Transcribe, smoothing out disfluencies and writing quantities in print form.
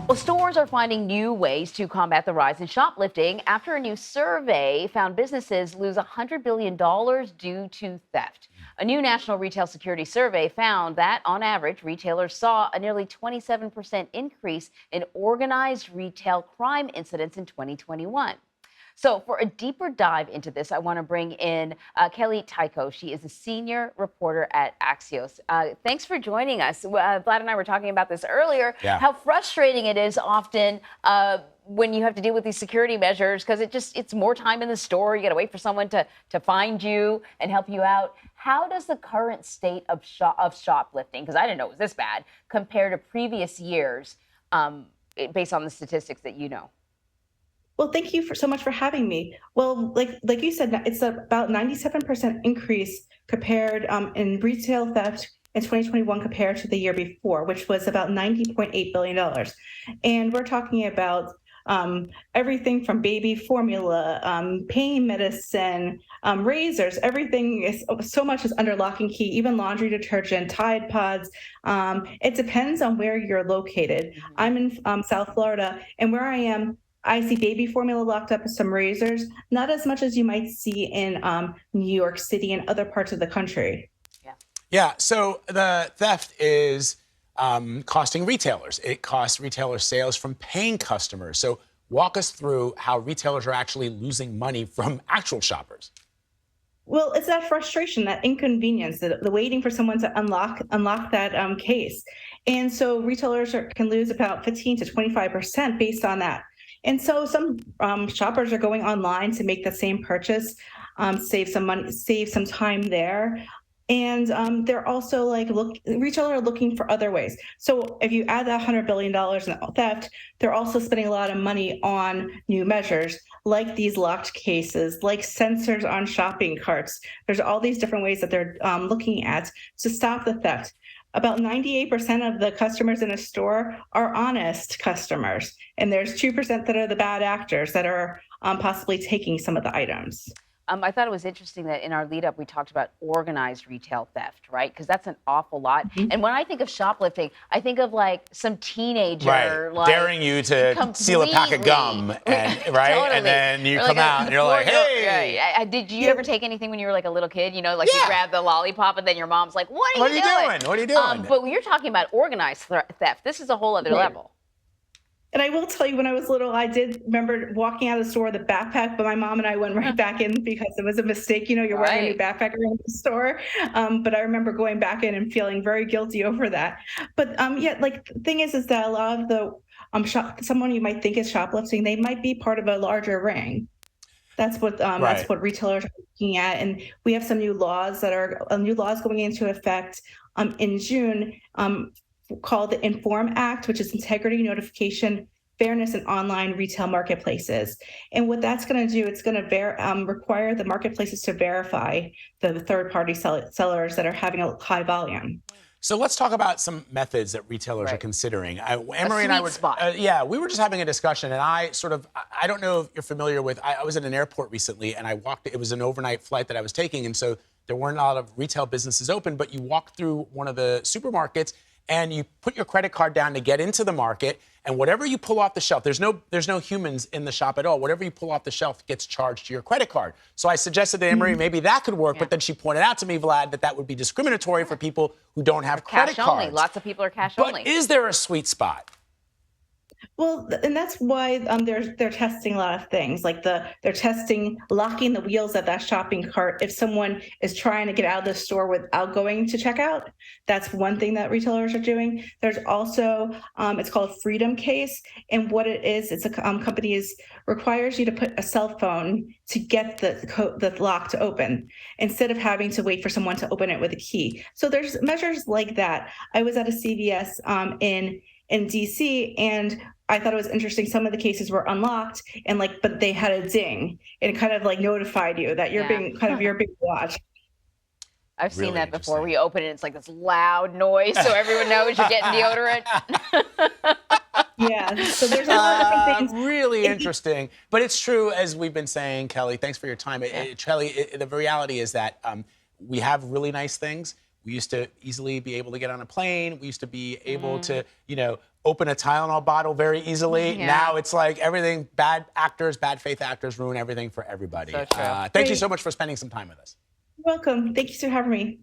Well, stores are finding new ways to combat the rise in shoplifting after a new survey found businesses lose $100 billion due to theft. A new National Retail Security Survey found that, on average, retailers saw a nearly 27% increase in organized retail crime incidents in 2021. So, for a deeper dive into this, I want to bring in Kelly Tyko. She is a senior reporter at Axios. Thanks for joining us. Vlad and I were talking about this earlier, how frustrating it is often when you have to deal with these security measures, because it's more time in the store. You got to wait for someone to find you and help you out. How does the current state of shoplifting, because I didn't know it was this bad, compare to previous years based on the statistics that you know? Well, thank you so much for having me. Well, like you said, it's about 97% increase compared in retail theft in 2021 compared to the year before, which was about $90.8 billion. And we're talking about everything from baby formula, pain medicine, razors, everything is so much is under lock and key, even laundry detergent, Tide Pods. It depends on where you're located. I'm in South Florida, and where I am, I see baby formula locked up with some razors, not as much as you might see in New York City and other parts of the country. Yeah, so the theft is costing retailers. It costs retailers sales from paying customers. So walk us through how retailers are actually losing money from actual shoppers. Well, it's that frustration, that inconvenience, the waiting for someone to unlock that case. And so retailers can lose about 15 to 25% based on that. And so some shoppers are going online to make the same purchase, save some money, save some time there. And they're also retailers are looking for other ways. So if you add that $100 billion in theft, they're also spending a lot of money on new measures like these locked cases, like sensors on shopping carts. There's all these different ways that they're looking at to stop the theft. About 98% of the customers in a store are honest customers, and there's 2% that are the bad actors that are possibly taking some of the items. I thought it was interesting that in our lead up, we talked about organized retail theft, right? Because that's an awful lot. And when I think of shoplifting, I think of like some teenager, daring you to steal a pack of gum, and Totally. and then you come out and you're like, hey. Did you ever take anything when you were like a little kid? You know, like you grab the lollipop and then your mom's like, what are you doing? What are you doing? But when you're talking about organized theft, this is a whole other level. And I will tell you, when I was little, I did remember walking out of the store with a backpack, but my mom and I went right back in because it was a mistake. You know, you're wearing a new backpack around the store. But I remember going back in and feeling very guilty over that. But the thing is that a lot of the someone you might think is shoplifting, they might be part of a larger ring. That's what retailers are looking at. And we have some new laws going into effect in June. Called the INFORM Act, which is Integrity, Notification, Fairness in Online Retail Marketplaces. And what that's going to do, it's going to require the marketplaces to verify the third-party sellers that are having a high volume. So let's talk about some methods that retailers are considering. Anne-Marie and I were, we were just having a discussion, and I don't know if you're familiar with, I was at an airport recently, and it was an overnight flight that I was taking, and so there weren't a lot of retail businesses open, but you walk through one of the supermarkets, and you put your credit card down to get into the market, and whatever you pull off the shelf, there's no humans in the shop at all. Whatever you pull off the shelf gets charged to your credit card. So I suggested to Anne-Marie maybe that could work, but then she pointed out to me, Vlad, that would be discriminatory for people who don't have credit cards. Only. Lots of people are cash only. But is there a sweet spot? Well, and that's why they're testing a lot of things. Like they're testing locking the wheels of that shopping cart if someone is trying to get out of the store without going to checkout. That's one thing that retailers are doing. There's also it's called Freedom Case, and what it is, it's a company requires you to put a cell phone to get the lock to open instead of having to wait for someone to open it with a key. So there's measures like that. I was at a CVS in DC, and I thought it was interesting. Some of the cases were unlocked but they had a ding and it kind of notified you that you're you're being watched. I've seen that before. We open it, it's like this loud noise, so everyone knows you're getting deodorant. Yeah, so there's a lot of different things. Really interesting. But it's true, as we've been saying, Kelly, thanks for your time. Kelly, the reality is that we have really nice things. We used to easily be able to get on a plane. We used to be able to, open a Tylenol bottle very easily. Yeah. Now it's like everything, bad actors, bad faith actors ruin everything for everybody. So true. Thank you so much for spending some time with us. You're welcome. Thank you for having me.